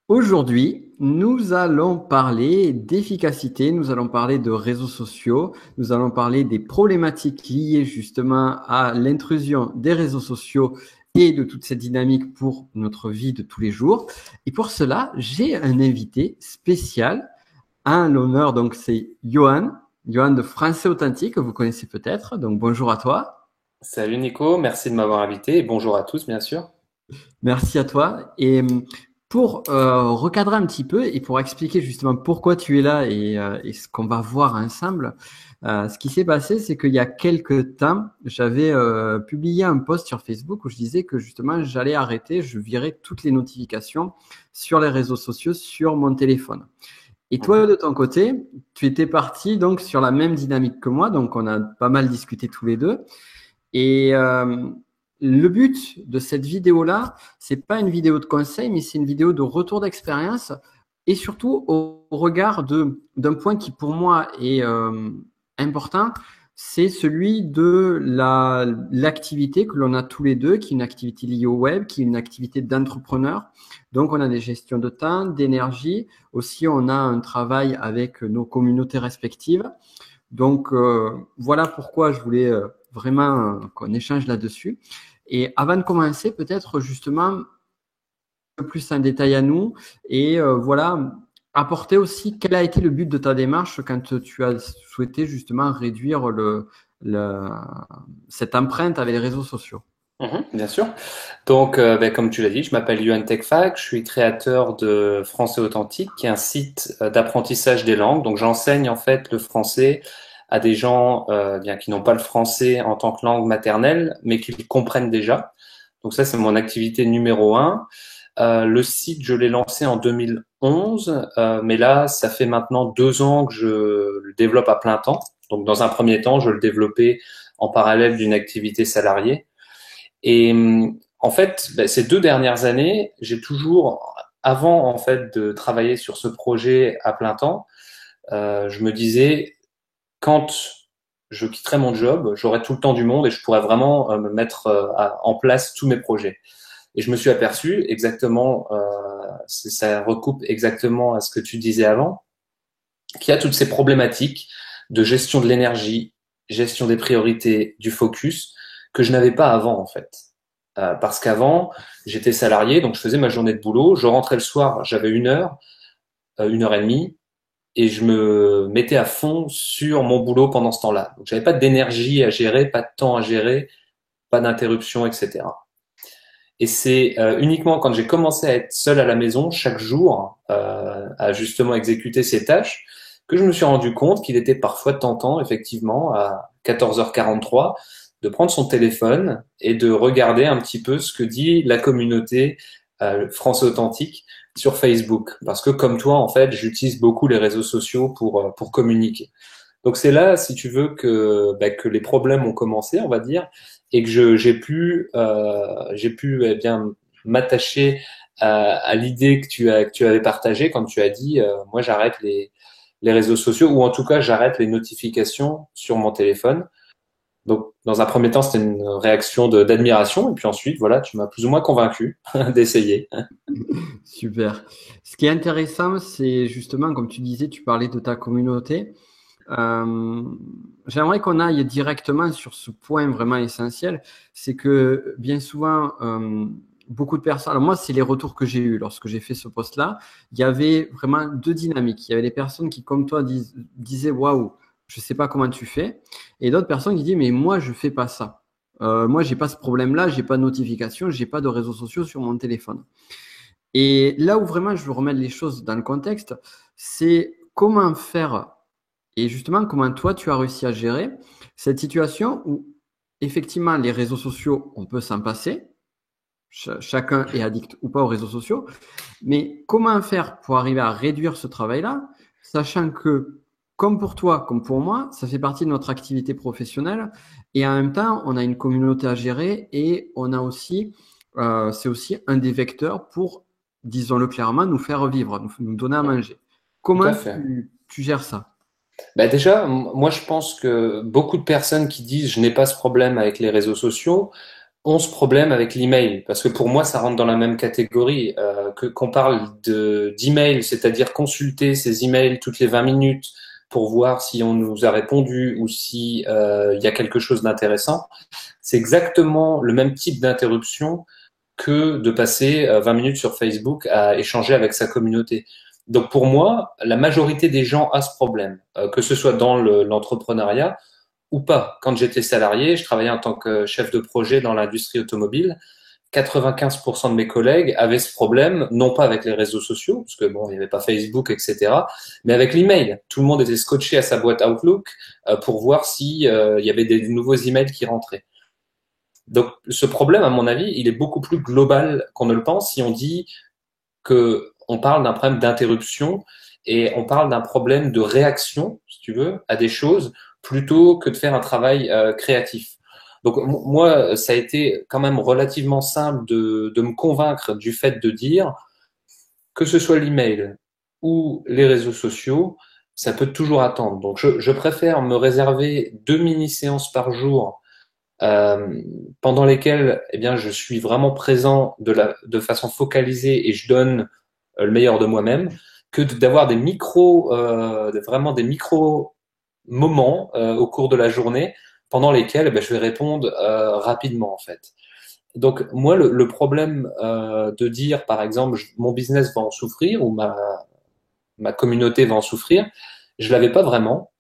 Aujourd'hui, nous allons parler d'efficacité, nous allons parler de réseaux sociaux, nous allons parler des problématiques liées justement à l'intrusion des réseaux sociaux et de toute cette dynamique pour notre vie de tous les jours. Et pour cela, j'ai un invité spécial, un l'honneur, donc c'est Johan, Johan de Français Authentique, que vous connaissez peut-être. Donc bonjour à toi. Salut Nico, merci de m'avoir invité et bonjour à tous bien sûr. Merci à toi. Et pour recadrer un petit peu et pour expliquer justement pourquoi tu es là et ce qu'on va voir ensemble, ce qui s'est passé, c'est qu'il y a quelques temps, j'avais publié un post sur Facebook où je disais que justement j'allais arrêter, je virais toutes les notifications sur les réseaux sociaux sur mon téléphone. Et toi, Mhm. de ton côté, tu étais parti donc sur la même dynamique que moi, donc on a pas mal discuté tous les deux. Et le but de cette vidéo-là, c'est pas une vidéo de conseil, mais c'est une vidéo de retour d'expérience et surtout au regard d'un point qui pour moi est important, c'est celui de l'activité que l'on a tous les deux, qui est une activité liée au web, qui est une activité d'entrepreneur. Donc on a des gestions de temps, d'énergie. Aussi, on a un travail avec nos communautés respectives. Donc voilà pourquoi je voulais vraiment qu'on échange là-dessus. Et avant de commencer, peut-être justement un peu plus en détail à nous et voilà, apporter aussi quel a été le but de ta démarche quand tu as souhaité justement réduire le, cette empreinte avec les réseaux sociaux. Bien sûr. Donc, comme tu l'as dit, je m'appelle Yuan Techfac, je suis créateur de Français Authentique, qui est un site d'apprentissage des langues. Donc, j'enseigne en fait le français à des gens bien qui n'ont pas le français en tant que langue maternelle, mais qui le comprennent déjà. Donc ça, c'est mon activité numéro un. Le site, je l'ai lancé en 2011, mais là, ça fait maintenant 2 ans que je le développe à plein temps. Donc, dans un premier temps, je le développais en parallèle d'une activité salariée. Et en fait, ces 2 dernières années, j'ai toujours, avant en fait de travailler sur ce projet à plein temps, je me disais quand je quitterai mon job, j'aurai tout le temps du monde et je pourrai vraiment me mettre en place tous mes projets. Et je me suis aperçu exactement, ça recoupe exactement à ce que tu disais avant, qu'il y a toutes ces problématiques de gestion de l'énergie, gestion des priorités, du focus, que je n'avais pas avant en fait. Parce qu'avant, j'étais salarié, donc je faisais ma journée de boulot, je rentrais le soir, j'avais 1 heure et demie, et je me mettais à fond sur mon boulot pendant ce temps-là. Donc j'avais pas d'énergie à gérer, pas de temps à gérer, pas d'interruption, etc. Et c'est uniquement quand j'ai commencé à être seul à la maison chaque jour, à justement exécuter ces tâches, que je me suis rendu compte qu'il était parfois tentant, effectivement, à 14h43, de prendre son téléphone et de regarder un petit peu ce que dit la communauté France Authentique sur Facebook. Parce que comme toi, en fait, j'utilise beaucoup les réseaux sociaux pour communiquer. Donc c'est là, si tu veux, que les problèmes ont commencé, on va dire, et que j'ai pu eh bien m'attacher à l'idée que tu avais partagée quand tu as dit moi j'arrête les réseaux sociaux ou en tout cas j'arrête les notifications sur mon téléphone. Donc dans un premier temps c'était une réaction d'admiration et puis ensuite voilà tu m'as plus ou moins convaincu d'essayer. Super. Ce qui est intéressant, c'est justement, comme tu disais, tu parlais de ta communauté. Euh, J'aimerais qu'on aille directement sur ce point vraiment essentiel. C'est que bien souvent, beaucoup de personnes, alors moi, c'est les retours que j'ai eus lorsque j'ai fait ce post-là. Il y avait vraiment deux dynamiques. Il y avait des personnes qui, comme toi, disaient, waouh, je sais pas comment tu fais. Et d'autres personnes qui disaient, mais moi, je fais pas ça. Moi, j'ai pas ce problème-là, j'ai pas de notification, j'ai pas de réseaux sociaux sur mon téléphone. Et là où vraiment je veux remettre les choses dans le contexte, c'est comment faire et justement comment toi tu as réussi à gérer cette situation où effectivement les réseaux sociaux, on peut s'en passer, chacun est addict ou pas aux réseaux sociaux, mais comment faire pour arriver à réduire ce travail-là, sachant que comme pour toi, comme pour moi, ça fait partie de notre activité professionnelle et en même temps, on a une communauté à gérer et on a aussi, c'est aussi un des vecteurs pour, disons-le clairement, nous faire vivre, nous donner à manger. Tout à Comment fait. tu gères ça? Bah déjà, moi je pense que beaucoup de personnes qui disent je n'ai pas ce problème avec les réseaux sociaux ont ce problème avec l'email, parce que pour moi, ça rentre dans la même catégorie que qu'on parle de d'email, c'est-à-dire consulter ces emails toutes les 20 minutes pour voir si on nous a répondu ou si il y a quelque chose d'intéressant. C'est exactement le même type d'interruption que de passer 20 minutes sur Facebook à échanger avec sa communauté. Donc pour moi, la majorité des gens a ce problème, que ce soit dans l'entrepreneuriat ou pas. Quand j'étais salarié, je travaillais en tant que chef de projet dans l'industrie automobile. 95% de mes collègues avaient ce problème, non pas avec les réseaux sociaux, parce que bon, il n'y avait pas Facebook, etc., mais avec l'email. Tout le monde était scotché à sa boîte Outlook pour voir si il y avait des nouveaux emails qui rentraient. Donc, ce problème, à mon avis, il est beaucoup plus global qu'on ne le pense si on dit que on parle d'un problème d'interruption et on parle d'un problème de réaction, si tu veux, à des choses plutôt que de faire un travail créatif. Donc moi, ça a été quand même relativement simple de me convaincre du fait de dire que ce soit l'email ou les réseaux sociaux, ça peut toujours attendre. Donc je préfère me réserver 2 mini-séances par jour pendant lesquelles eh bien, je suis vraiment présent de façon focalisée et je donne le meilleur de moi-même, que d'avoir des vraiment des micro moments au cours de la journée pendant lesquels je vais répondre rapidement en fait. Donc moi le problème de dire par exemple mon business va en souffrir ou ma communauté va en souffrir, je l'avais pas vraiment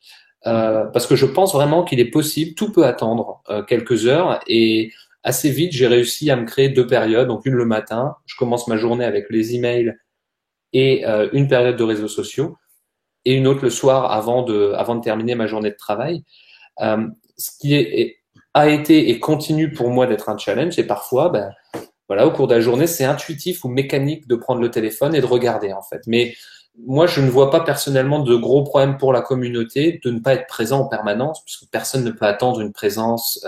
parce que je pense vraiment qu'il est possible, tout peut attendre quelques heures et assez vite j'ai réussi à me créer 2 périodes, donc une le matin, je commence ma journée avec les emails et une période de réseaux sociaux et une autre le soir avant de terminer ma journée de travail. Ce qui a été et continue pour moi d'être un challenge et parfois, voilà, au cours de la journée, c'est intuitif ou mécanique de prendre le téléphone et de regarder en fait. Mais moi, je ne vois pas personnellement de gros problèmes pour la communauté de ne pas être présent en permanence, puisque personne ne peut attendre une présence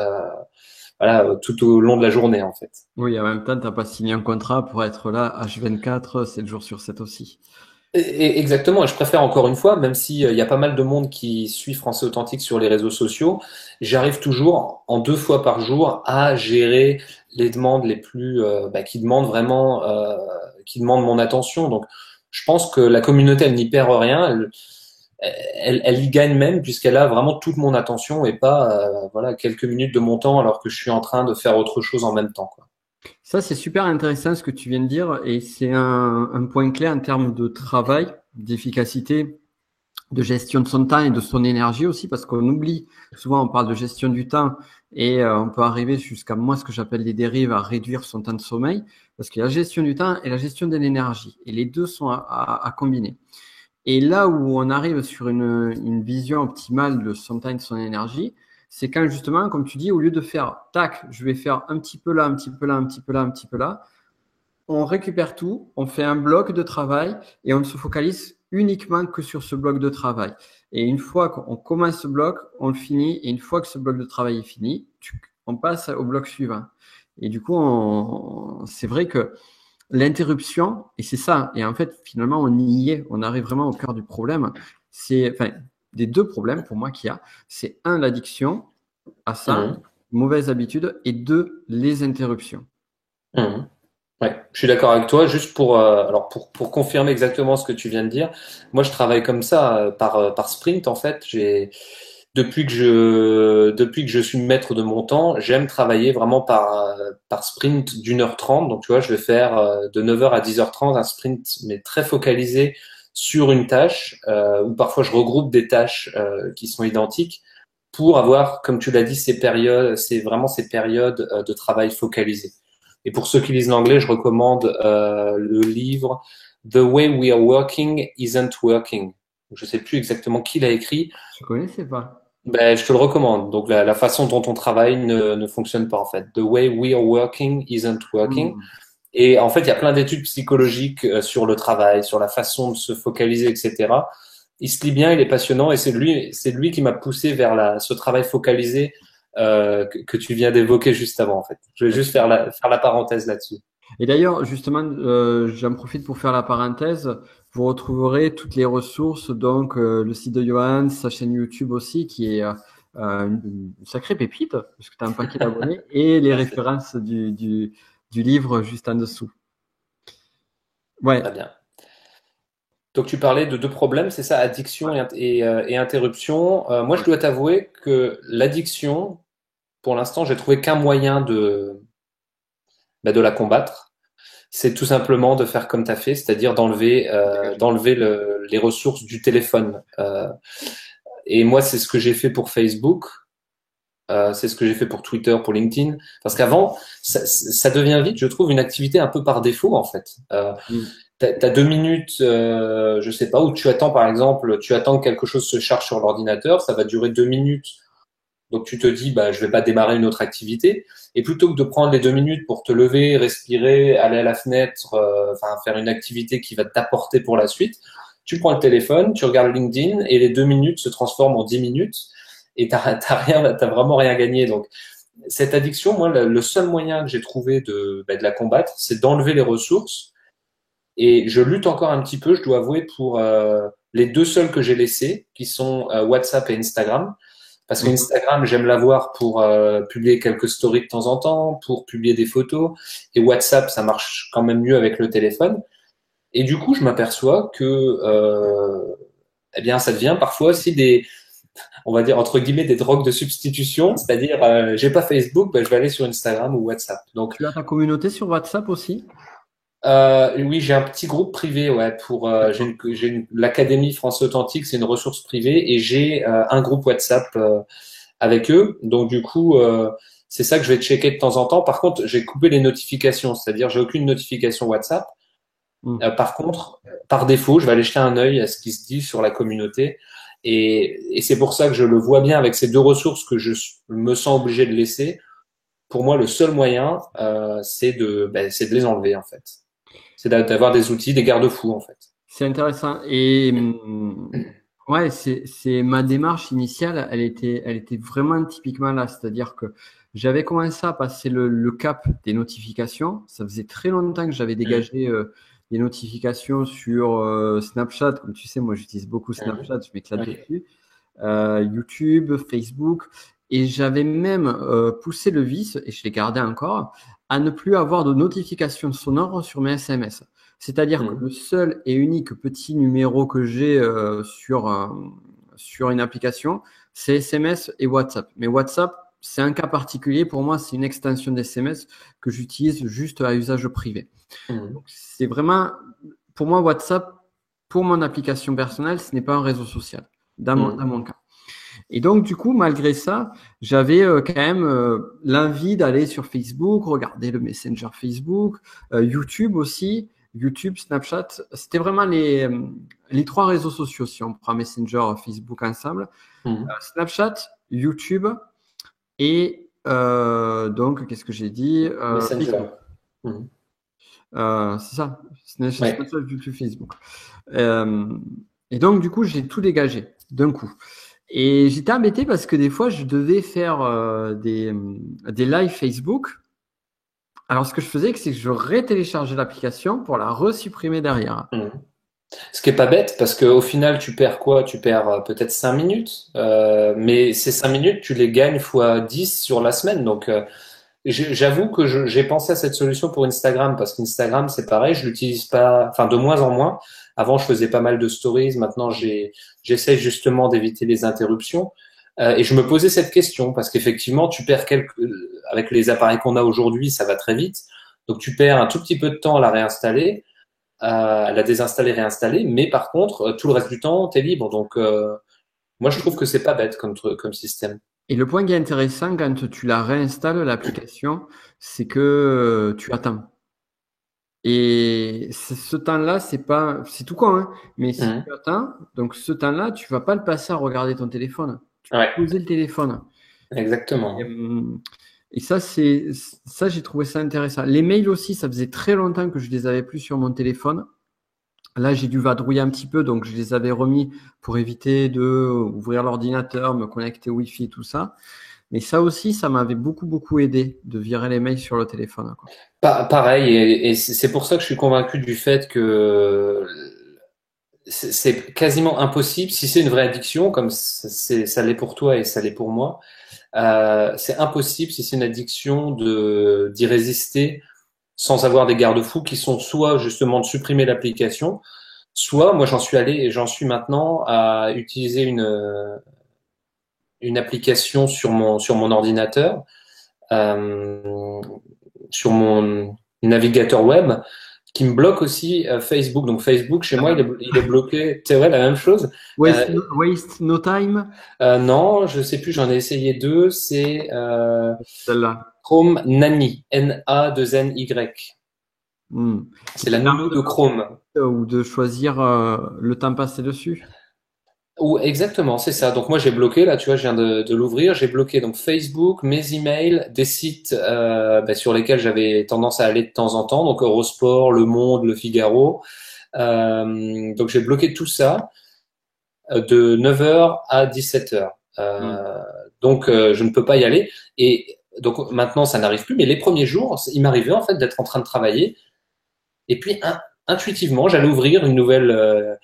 voilà, tout au long de la journée en fait. Oui, en même temps, tu n'as pas signé un contrat pour être là H24, 7 jours sur 7 aussi. Exactement, et je préfère encore une fois, même si il y a pas mal de monde qui suit Français Authentique sur les réseaux sociaux, j'arrive toujours en 2 fois par jour à gérer les demandes les plus qui demandent vraiment qui demandent mon attention. Donc je pense que la communauté elle n'y perd rien, elle y gagne même puisqu'elle a vraiment toute mon attention et pas voilà quelques minutes de mon temps alors que je suis en train de faire autre chose en même temps, quoi. Ça, c'est super intéressant ce que tu viens de dire et c'est un point clé en termes de travail, d'efficacité, de gestion de son temps et de son énergie aussi parce qu'on oublie, souvent on parle de gestion du temps et on peut arriver jusqu'à moi ce que j'appelle les dérives à réduire son temps de sommeil parce qu'il y a la gestion du temps et la gestion de l'énergie et les deux sont à combiner. Et là où on arrive sur une vision optimale de son temps et de son énergie, c'est quand justement, comme tu dis, au lieu de faire tac, je vais faire un petit peu là, un petit peu là, un petit peu là, un petit peu là, on récupère tout, on fait un bloc de travail et on ne se focalise uniquement que sur ce bloc de travail. Et une fois qu'on commence ce bloc, on le finit. Et une fois que ce bloc de travail est fini, on passe au bloc suivant. Et du coup, c'est vrai que l'interruption, et c'est ça, et en fait, finalement, on y est, on arrive vraiment au cœur du problème. C'est, enfin, des deux problèmes pour moi qu'il y a, c'est un, l'addiction à ça, Mhm. mauvaise habitude, et deux, les interruptions. Mhm. Ouais, je suis d'accord avec toi. Juste pour alors pour confirmer exactement ce que tu viens de dire, moi je travaille comme ça par sprint en fait. J'ai depuis que je suis maître de mon temps, j'aime travailler vraiment par sprint d'1h30. Donc tu vois, je vais faire de 9h à 10h30 un sprint mais très focalisé sur une tâche ou parfois je regroupe des tâches qui sont identiques pour avoir, comme tu l'as dit, ces périodes, c'est vraiment ces périodes de travail focalisé. Et pour ceux qui lisent l'anglais, je recommande le livre The Way We Are Working Isn't Working. Je sais plus exactement qui l'a écrit. Je connaissais pas. Je te le recommande. Donc la façon dont on travaille ne fonctionne pas en fait. The Way We Are Working Isn't Working. Hmm. Et en fait, il y a plein d'études psychologiques sur le travail, sur la façon de se focaliser, etc. Il se lit bien, il est passionnant, et c'est lui qui m'a poussé vers ce travail focalisé que tu viens d'évoquer juste avant, en fait. Je vais juste faire la parenthèse là-dessus. Et d'ailleurs, justement, j'en profite pour faire la parenthèse. Vous retrouverez toutes les ressources, donc le site de Johan, sa chaîne YouTube aussi, qui est une sacrée pépite, parce que tu as un paquet d'abonnés, et les Merci. références du livre juste en dessous. Ouais, Très bien. Donc tu parlais de deux problèmes, c'est ça, addiction et interruption. Moi, je ouais. dois t'avouer que l'addiction, pour l'instant, j'ai trouvé qu'un moyen de la combattre. C'est tout simplement de faire comme tu as fait, c'est-à-dire d'enlever les ressources du téléphone. Et moi, c'est ce que j'ai fait pour Facebook. C'est ce que j'ai fait pour Twitter, pour LinkedIn. Parce qu'avant, ça devient vite, je trouve, une activité un peu par défaut, en fait. Mm. T'as 2 minutes, je sais pas, où tu attends, par exemple, tu attends que quelque chose se charge sur l'ordinateur, ça va durer 2 minutes. Donc tu te dis, bah, je vais pas démarrer une autre activité. Et plutôt que de prendre les 2 minutes pour te lever, respirer, aller à la fenêtre, enfin faire une activité qui va t'apporter pour la suite, tu prends le téléphone, tu regardes LinkedIn et les 2 minutes se transforment en 10 minutes et t'as vraiment rien gagné. Donc cette addiction, moi, le seul moyen que j'ai trouvé de la combattre, c'est d'enlever les ressources. Et je lutte encore un petit peu, je dois avouer, pour les deux seuls que j'ai laissés, qui sont WhatsApp et Instagram. Parce Mhm. qu'Instagram, j'aime l'avoir pour publier quelques stories de temps en temps, pour publier des photos. Et WhatsApp, ça marche quand même mieux avec le téléphone. Et du coup, je m'aperçois que, eh bien, ça devient parfois aussi on va dire entre guillemets, des drogues de substitution. C'est-à-dire, j'ai pas Facebook, ben, je vais aller sur Instagram ou WhatsApp. Donc, Tu as ta communauté sur WhatsApp aussi? oui, j'ai un petit groupe privé, ouais, pour D'accord. l'Académie France Authentique, c'est une ressource privée, et j'ai un groupe WhatsApp avec eux. Donc du coup, c'est ça que je vais checker de temps en temps. Par contre, j'ai coupé les notifications, c'est-à-dire j'ai aucune notification WhatsApp. Mm. Par contre, par défaut, je vais aller jeter un œil à ce qui se dit sur la communauté. Et c'est pour ça que je le vois bien avec ces deux ressources que je me sens obligé de laisser. Pour moi, le seul moyen, c'est de les enlever en fait. C'est d'avoir des outils, des garde-fous en fait. C'est intéressant. Et ouais, c'est ma démarche initiale, elle était vraiment typiquement là. C'est-à-dire que j'avais commencé à passer le cap des notifications. Ça faisait très longtemps que j'avais Mhm. dégagé des notifications sur Snapchat. Comme tu sais, moi j'utilise beaucoup Mhm. Snapchat, je m'éclate Ok. dessus. YouTube, Facebook. Et j'avais même poussé le vice, et je l'ai gardé encore, à ne plus avoir de notifications sonores sur mes SMS. C'est-à-dire que Mhm. le seul et unique petit numéro que j'ai sur une application, c'est SMS et WhatsApp. Mais WhatsApp, c'est un cas particulier. Pour moi, c'est une extension d'SMS que j'utilise juste à usage privé. Mhm. Donc, c'est vraiment, pour moi, WhatsApp, pour mon application personnelle, ce n'est pas un réseau social, dans Mhm. mon cas. Et donc, du coup, malgré ça, j'avais quand même l'envie d'aller sur Facebook, regarder le Messenger Facebook, YouTube aussi, YouTube, Snapchat. C'était vraiment les trois réseaux sociaux, si on prend Messenger, Facebook ensemble. Mhm. Snapchat, YouTube et donc, qu'est-ce que j'ai dit? Facebook. Messenger. Mhm. C'est ça, Ouais. Snapchat, YouTube, Facebook. Euh, et donc, du coup, j'ai tout dégagé d'un coup. Et j'étais embêté parce que des fois, je devais faire des lives Facebook. Alors, ce que je faisais, c'est que je rétéléchargeais l'application pour la resupprimer derrière. Mhm. Ce qui est pas bête parce qu'au final, tu perds quoi? Tu perds peut-être 5 minutes, mais ces 5 minutes, tu les gagnes fois 10 sur la semaine. Donc, j'avoue que j'ai pensé à cette solution pour Instagram parce qu'Instagram, c'est pareil, je l'utilise pas, enfin de moins en moins. Avant, je faisais pas mal de stories. Maintenant, j'essaie justement d'éviter les interruptions. Et je me posais cette question parce qu'effectivement, avec les appareils qu'on a aujourd'hui, ça va très vite. Donc, tu perds un tout petit peu de temps à la réinstaller, à la désinstaller, réinstaller. Mais par contre, tout le reste du temps, t'es libre. Donc, moi, je trouve que c'est pas bête comme système. Et le point qui est intéressant quand tu la réinstalles, l'application, c'est que tu attends. Et ce temps-là, c'est tout con, hein, mais si Mhm. tu attends, donc ce temps-là, tu vas pas le passer à regarder ton téléphone. Tu Ouais, peux poser le téléphone. Et, exactement. ça, j'ai trouvé ça intéressant. Les mails aussi, ça faisait très longtemps que je les avais plus sur mon téléphone. Là, j'ai dû vadrouiller un petit peu, donc je les avais remis pour éviter de ouvrir l'ordinateur, me connecter au Wi-Fi, tout ça. Mais ça aussi, ça m'avait beaucoup, beaucoup aidé de virer les mails sur le téléphone, quoi. Pareil, et c'est pour ça que je suis convaincu du fait que c'est quasiment impossible, si c'est une vraie addiction, comme ça l'est pour toi et ça l'est pour moi, c'est impossible si c'est une addiction d'y résister sans avoir des garde-fous qui sont soit justement de supprimer l'application, soit moi j'en suis allé et j'en suis maintenant à utiliser une application sur mon ordinateur, euh, sur mon navigateur web, qui me bloque aussi Facebook. Donc Facebook, chez moi, il est bloqué. C'est vrai, la même chose. Waste no time, Non, je sais plus, j'en ai essayé deux. C'est celle-là. Chrome Nani, N-A-2-N-Y. Hmm. C'est la nounou de Chrome. Ou de choisir le temps passé dessus. Ou exactement, c'est ça. Donc moi j'ai bloqué là, tu vois, je viens de l'ouvrir. J'ai bloqué donc Facebook, mes emails, des sites sur lesquels j'avais tendance à aller de temps en temps, donc Eurosport, Le Monde, Le Figaro. Donc j'ai bloqué tout ça de 9h à 17h. Hmm. Donc je ne peux pas y aller. Et donc maintenant ça n'arrive plus. Mais les premiers jours, il m'arrivait en fait d'être en train de travailler et puis intuitivement, j'allais ouvrir une nouvelle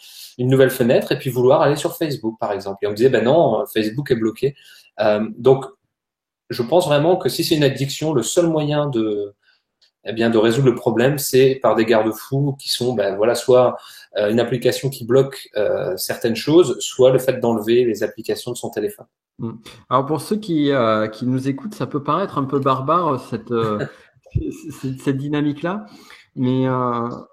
fenêtre et puis vouloir aller sur Facebook, par exemple. Et on me disait, ben non, Facebook est bloqué. Donc, je pense vraiment que si c'est une addiction, le seul moyen eh bien, de résoudre le problème, c'est par des garde-fous qui sont, ben voilà, soit une application qui bloque certaines choses, soit le fait d'enlever les applications de son téléphone. Hmm. Alors pour ceux qui nous écoutent, ça peut paraître un peu barbare cette dynamique-là, mais on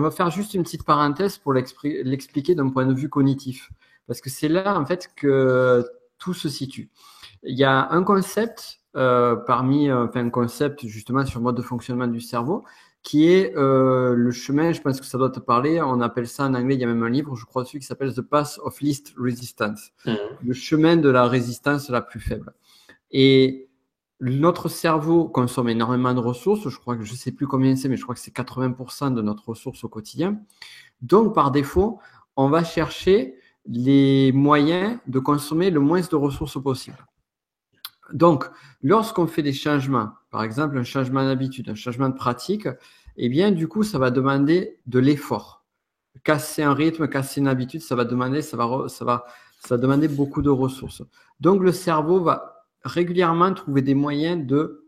va faire juste une petite parenthèse pour l'expliquer d'un point de vue cognitif, parce que c'est là en fait que tout se situe. Il y a un concept un concept justement sur le mode de fonctionnement du cerveau qui est le chemin, je pense que ça doit te parler, on appelle ça en anglais, il y a même un livre, je crois dessus, qui s'appelle The Path of Least Resistance, le chemin de la résistance la plus faible. Et notre cerveau consomme énormément de ressources, je crois que je sais plus combien c'est, mais je crois que c'est 80% de notre ressource au quotidien. Donc, par défaut, on va chercher les moyens de consommer le moins de ressources possible. Donc, lorsqu'on fait des changements, par exemple un changement d'habitude, un changement de pratique, eh bien, du coup, ça va demander de l'effort. Casser un rythme, casser une habitude, ça va demander beaucoup de ressources. Donc, le cerveau va régulièrement trouver des moyens de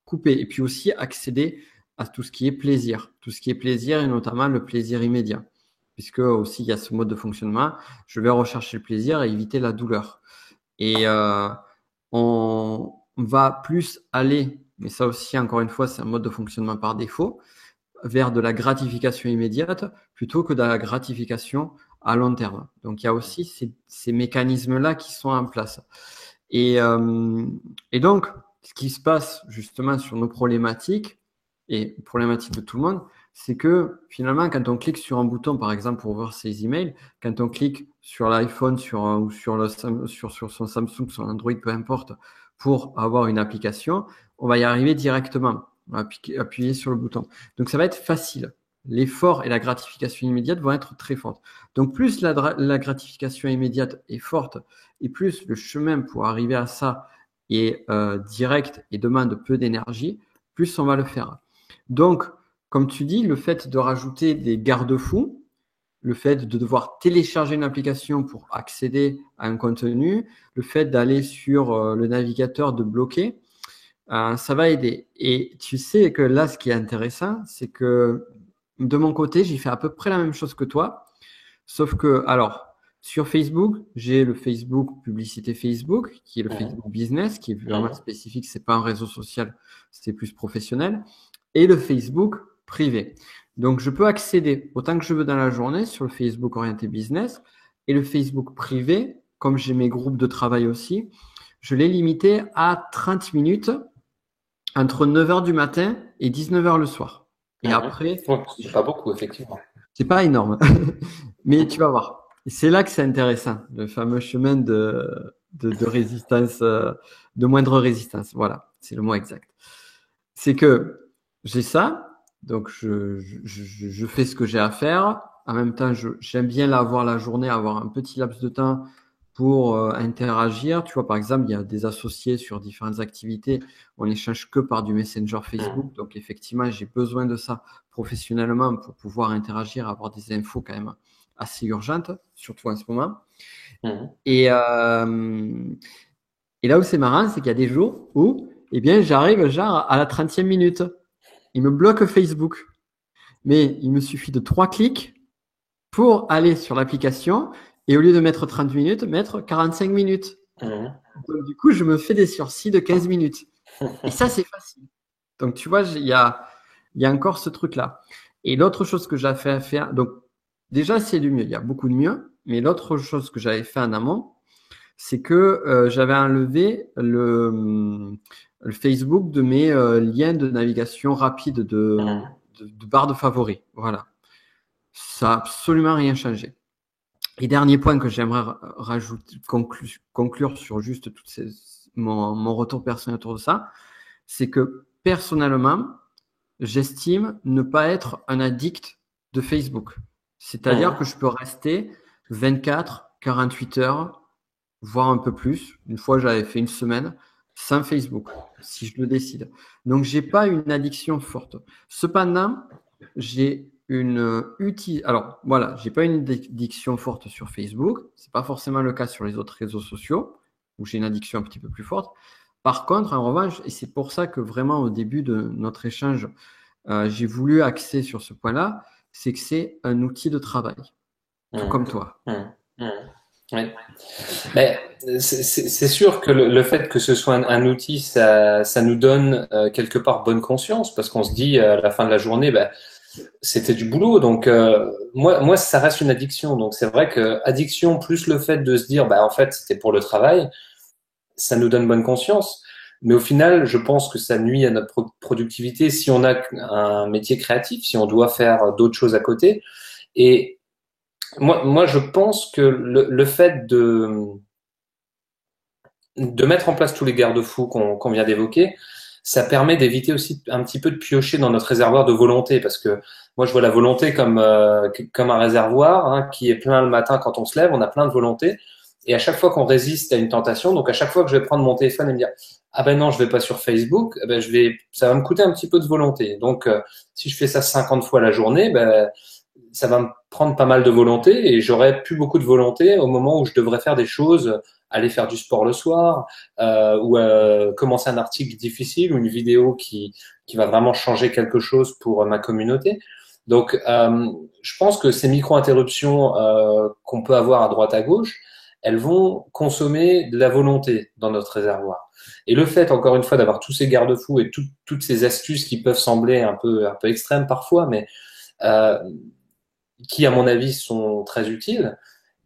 couper et puis aussi accéder à tout ce qui est plaisir. Tout ce qui est plaisir et notamment le plaisir immédiat. Puisque aussi, il y a ce mode de fonctionnement. Je vais rechercher le plaisir et éviter la douleur. Et on va plus aller, mais ça aussi, encore une fois, c'est un mode de fonctionnement par défaut, vers de la gratification immédiate plutôt que de la gratification à long terme. Donc, il y a aussi ces mécanismes-là qui sont en place. Et donc, ce qui se passe justement sur nos problématiques, et problématiques de tout le monde, c'est que finalement, quand on clique sur un bouton, par exemple, pour voir ses emails, quand on clique sur l'iPhone ou sur son Samsung, son Android, peu importe, pour avoir une application, on va y arriver directement. On va appuyer sur le bouton. Donc, ça va être facile. L'effort et la gratification immédiate vont être très fortes. Donc, plus la gratification immédiate est forte et plus le chemin pour arriver à ça est direct et demande peu d'énergie, plus on va le faire. Donc, comme tu dis, le fait de rajouter des garde-fous, le fait de devoir télécharger une application pour accéder à un contenu, le fait d'aller sur le navigateur, de bloquer, ça va aider. Et tu sais que là, ce qui est intéressant, c'est que de mon côté, j'ai fait à peu près la même chose que toi, sauf que, alors, sur Facebook, j'ai le Facebook publicité Facebook, qui est le Facebook Business, qui est vraiment spécifique, c'est pas un réseau social, c'est plus professionnel, et le Facebook privé. Donc, je peux accéder autant que je veux dans la journée sur le Facebook orienté business et le Facebook privé, comme j'ai mes groupes de travail aussi, je l'ai limité à 30 minutes entre 9h du matin et 19h le soir. Et après, Ouais, c'est pas beaucoup, effectivement. c'est pas énorme, mais tu vas voir. Et c'est là que c'est intéressant, le fameux chemin de résistance, de moindre résistance. Voilà, c'est le mot exact. C'est que j'ai ça, donc je fais ce que j'ai à faire. En même temps, j'aime bien avoir la journée, avoir un petit laps de temps pour interagir. Tu vois, par exemple, il y a des associés sur différentes activités. On n'échange que par du Messenger Facebook. Donc, effectivement, j'ai besoin de ça professionnellement pour pouvoir interagir, avoir des infos quand même assez urgentes, surtout en ce moment. Et, et là où c'est marrant, c'est qu'il y a des jours où, eh bien, j'arrive genre à la 30e minute. Il me bloque Facebook. Mais il me suffit de 3 clics pour aller sur l'application et au lieu de mettre 30 minutes, mettre 45 minutes. Donc, du coup, je me fais des sursis de 15 minutes. Et ça, c'est facile. Donc, tu vois, il y a encore ce truc-là. Et l'autre chose que j'avais fait à faire, donc, déjà, c'est du mieux. Il y a beaucoup de mieux. Mais l'autre chose que j'avais fait en amont, c'est que j'avais enlevé le Facebook de mes liens de navigation rapide de barre de favoris. Voilà. Ça n'a absolument rien changé. Et dernier point que j'aimerais conclure sur juste mon retour personnel autour de ça, c'est que personnellement, j'estime ne pas être un addict de Facebook. C'est-à-dire que je peux rester 24, 48 heures, voire un peu plus. Une fois, j'avais fait une semaine sans Facebook, si je le décide. Donc, j'ai pas une addiction forte. Cependant, j'ai alors voilà, j'ai pas une addiction forte sur Facebook. C'est pas forcément le cas sur les autres réseaux sociaux où j'ai une addiction un petit peu plus forte. Par contre, en revanche, et c'est pour ça que vraiment au début de notre échange, j'ai voulu axer sur ce point-là, c'est que c'est un outil de travail, tout comme toi. Oui. Mais c'est sûr que le fait que ce soit un outil, ça nous donne quelque part bonne conscience parce qu'on se dit à la fin de la journée, c'était du boulot. Donc moi, ça reste une addiction. Donc c'est vrai que addiction plus le fait de se dire, en fait, c'était pour le travail, ça nous donne bonne conscience. Mais au final, je pense que ça nuit à notre productivité si on a un métier créatif, si on doit faire d'autres choses à côté. Et moi, je pense que le fait de mettre en place tous les garde-fous qu'on vient d'évoquer, ça permet d'éviter aussi un petit peu de piocher dans notre réservoir de volonté, parce que moi, je vois la volonté comme un réservoir qui est plein le matin quand on se lève, on a plein de volonté, et à chaque fois qu'on résiste à une tentation, donc à chaque fois que je vais prendre mon téléphone et me dire ah ben non, je vais pas sur Facebook, ça va me coûter un petit peu de volonté. Donc si je fais ça 50 fois la journée, ça va me prendre pas mal de volonté et j'aurai plus beaucoup de volonté au moment où je devrais faire des choses, aller faire du sport le soir, ou commencer un article difficile ou une vidéo qui va vraiment changer quelque chose pour ma communauté. Donc, je pense que ces micro-interruptions qu'on peut avoir à droite à gauche, elles vont consommer de la volonté dans notre réservoir. Et le fait, encore une fois, d'avoir tous ces garde-fous et toutes ces astuces qui peuvent sembler un peu extrêmes parfois, mais qui, à mon avis, sont très utiles,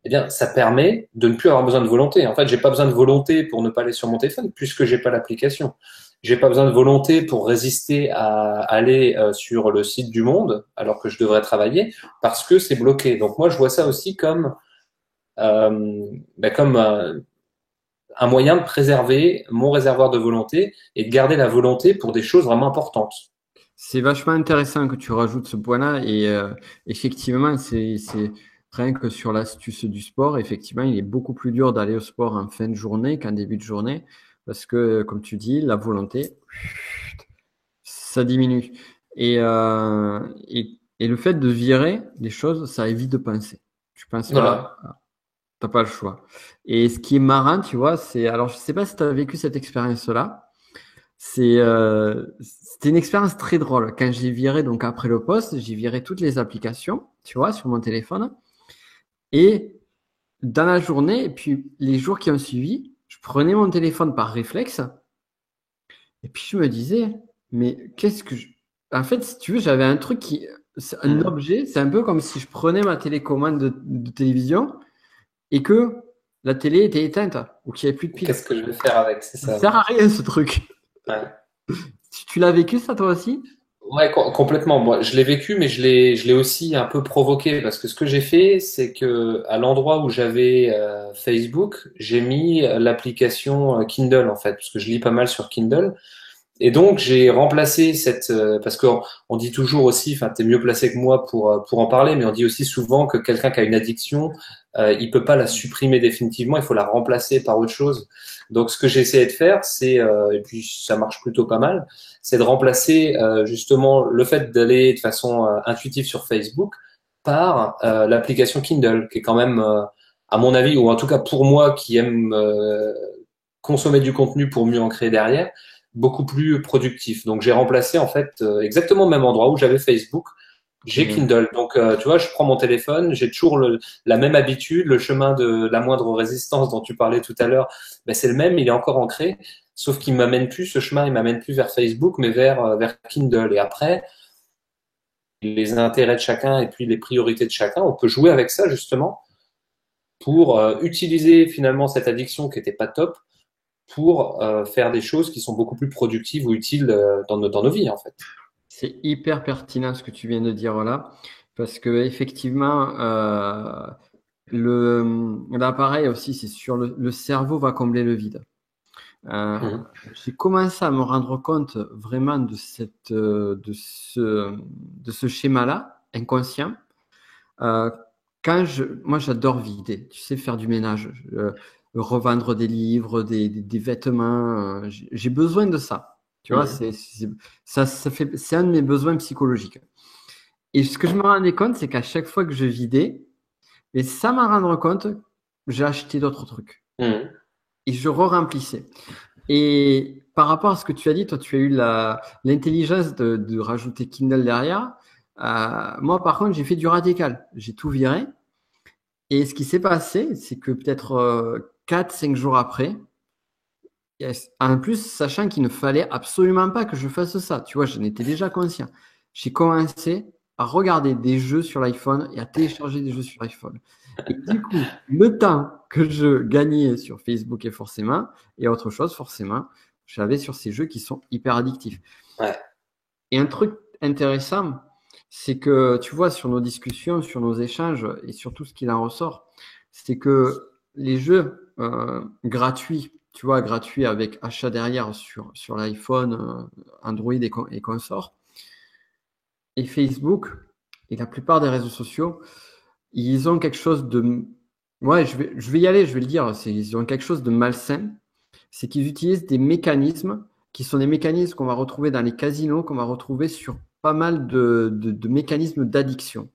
eh bien, ça permet de ne plus avoir besoin de volonté. En fait, j'ai pas besoin de volonté pour ne pas aller sur mon téléphone puisque j'ai pas l'application. J'ai pas besoin de volonté pour résister à aller sur le site du Monde alors que je devrais travailler parce que c'est bloqué. Donc moi, je vois ça aussi comme un moyen de préserver mon réservoir de volonté et de garder la volonté pour des choses vraiment importantes. C'est vachement intéressant que tu rajoutes ce point-là et effectivement, c'est rien que sur l'astuce du sport. Effectivement, il est beaucoup plus dur d'aller au sport en fin de journée qu'en début de journée parce que, comme tu dis, la volonté, ça diminue. Et le fait de virer les choses, ça évite de penser. Tu penses Voilà. pas, t'as pas le choix. Et ce qui est marrant, tu vois, alors je sais pas si tu as vécu cette expérience-là. C'était une expérience très drôle. Quand j'ai viré, donc après le poste, j'ai viré toutes les applications, tu vois, sur mon téléphone. Et dans la journée, et puis les jours qui ont suivi, je prenais mon téléphone par réflexe. Et puis je me disais, mais En fait, si tu veux, j'avais un truc c'est un objet, c'est un peu comme si je prenais ma télécommande de télévision et que la télé était éteinte ou qu'il n'y avait plus de piles. Qu'est-ce que je vais faire avec? C'est ça. Ça sert à rien, ce truc. Ouais. Tu l'as vécu, ça, toi aussi? Ouais, complètement. Moi, je l'ai vécu, mais je l'ai aussi un peu provoqué parce que ce que j'ai fait, c'est que à l'endroit où j'avais Facebook, j'ai mis l'application Kindle en fait, parce que je lis pas mal sur Kindle. Et donc, j'ai remplacé parce qu'on dit toujours aussi, enfin, t'es mieux placé que moi pour en parler, mais on dit aussi souvent que quelqu'un qui a une addiction, il peut pas la supprimer définitivement, il faut la remplacer par autre chose. Donc, ce que j'ai essayé de faire, et puis ça marche plutôt pas mal, c'est de remplacer justement le fait d'aller de façon intuitive sur Facebook par l'application Kindle, qui est quand même, à mon avis, ou en tout cas pour moi qui aime consommer du contenu pour mieux en créer derrière, beaucoup plus productif. Donc j'ai remplacé en fait exactement au même endroit où j'avais Facebook, j'ai Génial. Kindle. Donc tu vois, je prends mon téléphone, j'ai toujours la même habitude, le chemin de la moindre résistance dont tu parlais tout à l'heure, ben, c'est le même, il est encore ancré, sauf qu'il m'amène plus ce chemin, il m'amène plus vers Facebook, mais vers Kindle. Et après, les intérêts de chacun et puis les priorités de chacun, on peut jouer avec ça justement pour utiliser finalement cette addiction qui était pas top pour faire des choses qui sont beaucoup plus productives ou utiles dans nos vies, en fait. C'est hyper pertinent ce que tu viens de dire là, parce que effectivement, l'appareil aussi, c'est sur le cerveau va combler le vide. Euh, Mhm. j'ai commencé à me rendre compte vraiment de ce schéma-là, inconscient. Euh, moi, j'adore vider, tu sais, faire du ménage, revendre des livres, des vêtements. J'ai besoin de ça. Tu vois, Mhm. c'est un de mes besoins psychologiques. Et ce que je me rendais compte, c'est qu'à chaque fois que je vidais, et sans m'en rendre compte, j'ai acheté d'autres trucs. Mhm. Et je re-remplissais. Et par rapport à ce que tu as dit, toi, tu as eu l'intelligence de rajouter Kindle derrière. Moi, par contre, j'ai fait du radical. J'ai tout viré. Et ce qui s'est passé, c'est que peut-être 4-5 jours après, en plus, sachant qu'il ne fallait absolument pas que je fasse ça, tu vois, j'en étais déjà conscient. J'ai commencé à regarder des jeux sur l'iPhone et à télécharger des jeux sur l'iPhone. Et du coup, le temps que je gagnais sur Facebook et autre chose, forcément, j'avais sur ces jeux qui sont hyper addictifs. Ouais. Et un truc intéressant, c'est que tu vois, sur nos discussions, sur nos échanges et sur tout ce qu'il en ressort, c'est que les jeux gratuits, tu vois, gratuits avec achat derrière sur l'iPhone, Android et consorts, et Facebook et la plupart des réseaux sociaux, ils ont quelque chose de... Ouais, je vais y aller, je vais le dire, ils ont quelque chose de malsain, c'est qu'ils utilisent des mécanismes qui sont des mécanismes qu'on va retrouver dans les casinos, qu'on va retrouver sur pas mal de mécanismes d'addiction.